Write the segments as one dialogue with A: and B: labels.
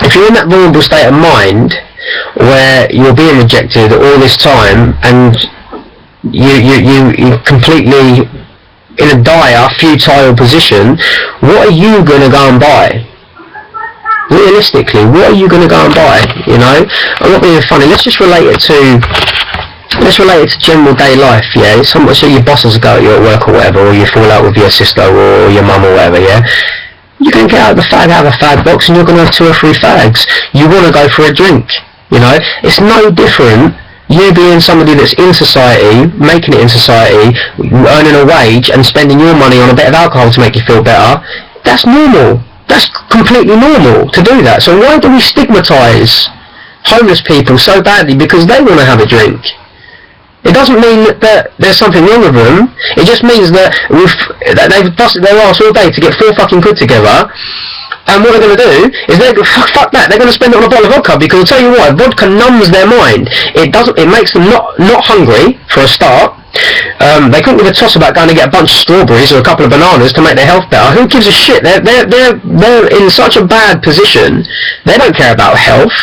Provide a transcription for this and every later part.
A: if you're in that vulnerable state of mind where you're being rejected all this time and you're completely in a dire, futile position, what are you going to go and buy? Realistically, what are you going to go and buy? You know, I'm not being funny. Let's relate it to general day life. Yeah, so your bosses go at you at work or whatever, or you fall out with your sister or your mum or whatever. Yeah, you can get out the fag out of a fag box and you're going to have 2 or 3 fags. You want to go for a drink. You know, it's no different. You being somebody that's in society, making it in society, earning a wage and spending your money on a bit of alcohol to make you feel better, that's normal. That's completely normal to do that. So why do we stigmatise homeless people so badly because they want to have a drink? It doesn't mean that there's something wrong with them. It just means that they've busted their arse all day to get 4 fucking quid together. And what they're going to do is fuck that. They're going to spend it on a bottle of vodka because I'll tell you what, vodka numbs their mind. It makes them not hungry for a start. They couldn't give a toss about going to get a bunch of strawberries or a couple of bananas to make their health better. Who gives a shit? They're in such a bad position. They don't care about health.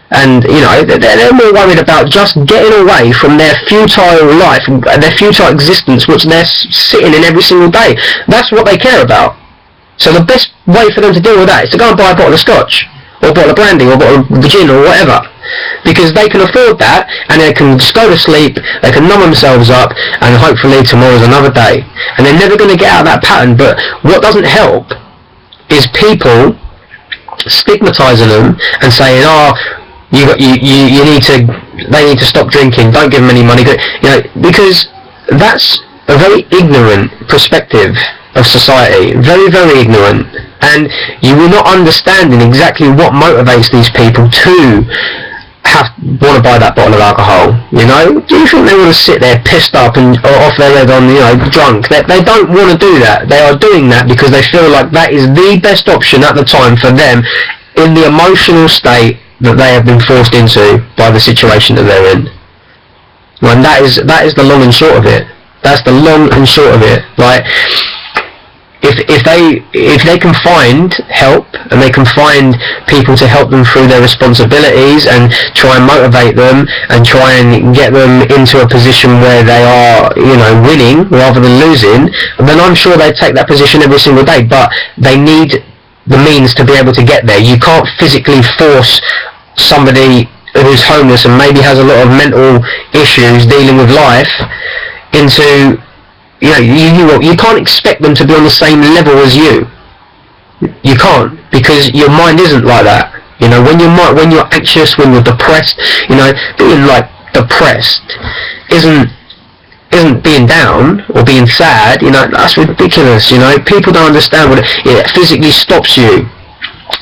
A: And, you know, they're more worried about just getting away from their futile life, their futile existence, which they're sitting in every single day. That's what they care about. So the best way for them to deal with that is to go and buy a bottle of scotch, or a bottle of brandy, or a bottle of gin, or whatever. Because they can afford that, and they can just go to sleep, they can numb themselves up, and hopefully tomorrow's another day. And they're never going to get out of that pattern, but what doesn't help is people stigmatising them and saying, oh, they need to stop drinking, don't give them any money, you know, because that's a very ignorant perspective of society, very, very ignorant, and you will not understand exactly what motivates these people to want to buy that bottle of alcohol. You know, do you think they want to sit there pissed up and off their head on, you know, drunk? They don't want to do that. They are doing that because they feel like that is the best option at the time for them in the emotional state that they have been forced into by the situation that they're in. And that is the long and short of it. That's the long and short of it. Like, if they can find help and they can find people to help them through their responsibilities and try and motivate them and try and get them into a position where they are, you know, winning rather than losing, then I'm sure they take that position every single day. But they need the means to be able to get there. You can't physically force somebody who's homeless and maybe has a lot of mental issues dealing with life into, you know, you can't expect them to be on the same level as you. You can't, because your mind isn't like that. You know, when you're anxious, when you're depressed, you know, being like depressed isn't being down or being sad. You know, that's ridiculous. You know, people don't understand what it physically stops you.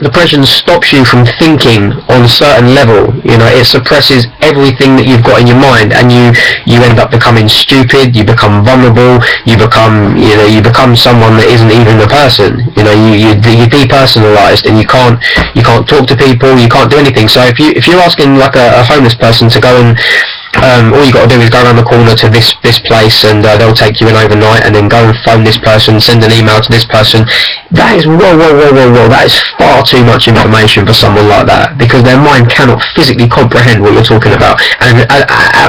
A: Depression stops you from thinking on a certain level. You know, it suppresses everything that you've got in your mind, and you end up becoming stupid. You become vulnerable. You become someone that isn't even a person. You know, you're depersonalized, and you can't talk to people. You can't do anything. So if you're asking like a homeless person to go and all you got to do is go around the corner to this place, and they'll take you in overnight, and then go and phone this person, send an email to this person. That is whoa. That is far too much information for someone like that, because their mind cannot physically comprehend what you're talking about. And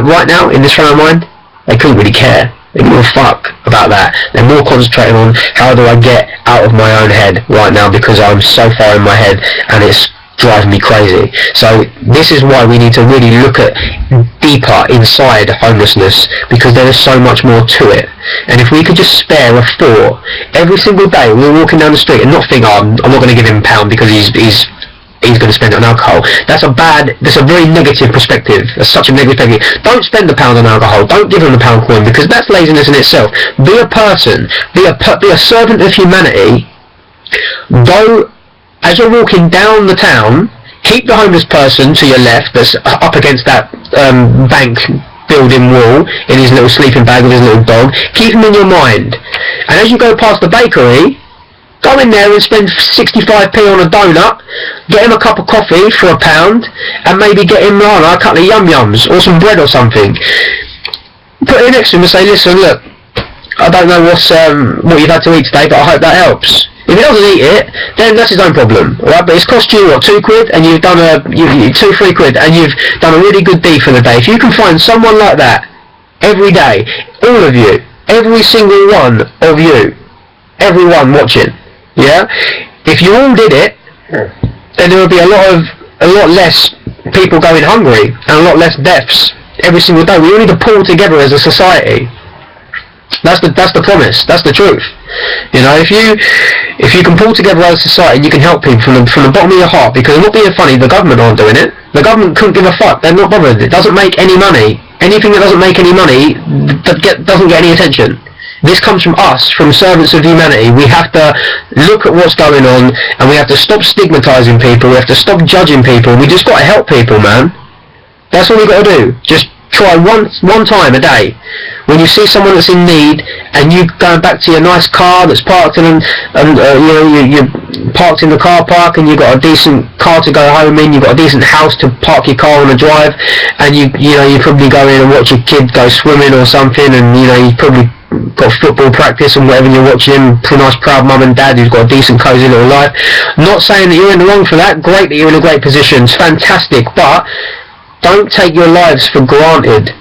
A: right now, in this frame of mind, they couldn't really care. They give a fuck about that. They're more concentrating on how do I get out of my own head right now, because I'm so far in my head and it's driving me crazy. So this is why we need to really look at deeper inside homelessness, because there is so much more to it. And if we could just spare a thought every single day when we're walking down the street and not think, oh, I'm not going to give him a pound because he's going to spend it on alcohol. That's a very negative perspective. That's such a negative perspective. Don't spend a pound on alcohol. Don't give him a pound coin, because that's laziness in itself. Be a person. Be a servant of humanity. Go, as you're walking down the town, keep the homeless person to your left that's up against that bank building wall in his little sleeping bag with his little dog. Keep him in your mind. And as you go past the bakery, go in there and spend 65p on a donut, get him a cup of coffee for a pound, and maybe get him a couple of yum-yums or some bread or something. Put it next to him and say, listen, look, I don't know what you've had to eat today, but I hope that helps. If he doesn't eat it, then that's his own problem, right? But it's cost you, what, £2, and you've done £2-3, and you've done a really good deed for the day. If you can find someone like that every day, all of you, every single one of you, everyone watching, yeah? If you all did it, then there would be a lot less people going hungry and a lot less deaths every single day. We all need to pull together as a society. That's the promise. That's the truth. You know, if you can pull together as a society, you can help people from the bottom of your heart. Because I'm not being funny, the government aren't doing it. The government couldn't give a fuck. They're not bothered. It doesn't make any money. Anything that doesn't make any money doesn't get any attention. This comes from us, from servants of humanity. We have to look at what's going on, and we have to stop stigmatizing people. We have to stop judging people. We just got to help people, man. That's all we got to do. Just try one time a day. When you see someone that's in need, and you going back to your nice car that's parked in, you're parked in the car park, and you've got a decent car to go home in, you've got a decent house to park your car on the drive, and you probably go in and watch your kid go swimming or something, and you probably got football practice and whatever, you're watching a nice proud mum and dad who's got a decent cosy little life. Not saying that you're in the wrong for that. Great that you're in a great position. It's fantastic, but don't take your lives for granted.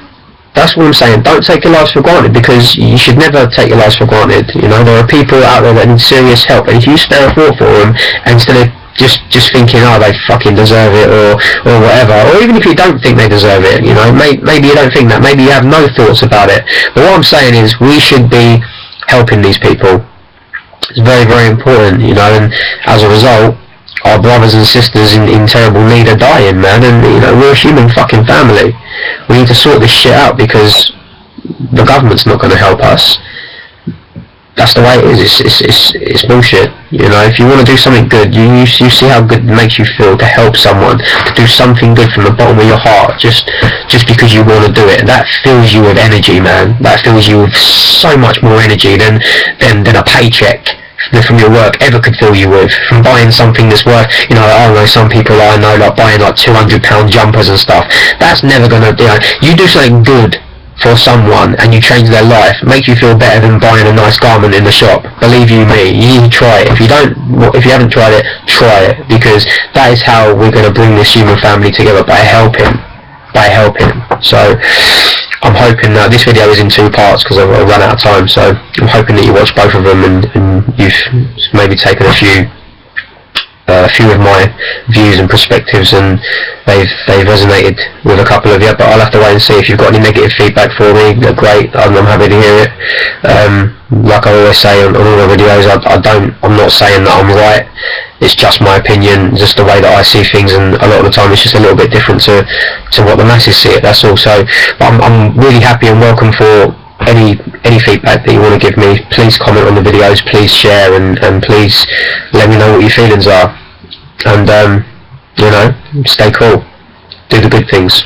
A: That's what I'm saying. Don't take your lives for granted, because you should never take your lives for granted. You know, there are people out there that need serious help, and if you spare a thought for them, and instead of just thinking, oh, they fucking deserve it, or whatever, or even if you don't think they deserve it, you know, maybe you don't think that, maybe you have no thoughts about it, but what I'm saying is we should be helping these people. It's very, very important, you know, and as a result, our brothers and sisters in terrible need are dying, man, and you know, we're a human fucking family. We need to sort this shit out, because the government's not going to help us. That's the way it is. It's bullshit. You know, if you want to do something good, you see how good it makes you feel to help someone, to do something good from the bottom of your heart, just because you want to do it. And that fills you with energy, man. That fills you with so much more energy than a paycheck from your work ever could fill you with. From buying something that's worth, you know, I don't know, some people I know like buying like £200 jumpers and stuff. That's never gonna, you know, you do something good for someone and you change their life, make you feel better than buying a nice garment in the shop. Believe you me, you need to try it. If you haven't tried it, try it, because that is how we're going to bring this human family together, by helping. So I'm hoping that this video is in 2 parts, because I've run out of time, so I'm hoping that you watch both of them, and you've maybe taken a few of my views and perspectives, and they've resonated with a couple of you. But I'll have to wait and see. If you've got any negative feedback for me, great, I'm happy to hear it. Like I always say on all the videos, I'm not saying that I'm right. It's just my opinion, just the way that I see things, and a lot of the time it's just a little bit different to what the masses see it. That's all. So I'm really happy and welcome for any feedback that you want to give me. Please comment on the videos, please share, and please let me know what your feelings are, and you know, stay cool, do the good things.